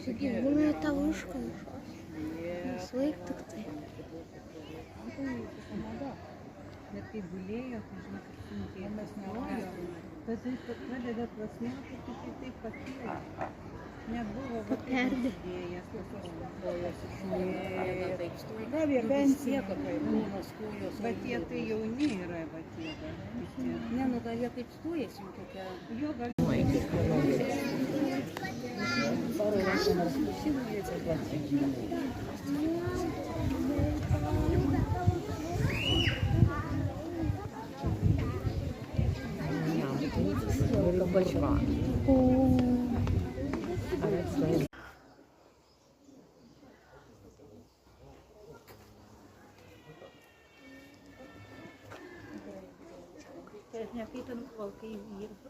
Думаю, та вишка. Своїх так ти. Net gulėjo, tai žinai, kaip sunkiai mes nevalgėm. Bet tai pradeda prasmėti, tai taip pakyla. Nebuvo va taip įsidėjęs, visos kojos išėjo. Gavė pensiją, kūnas kojos. Bet jie tai jauni yra, va tie. Ne, nu gal jie kaip stojasi, jau tokia. Jo gal. Большва. Nekaitant kol kai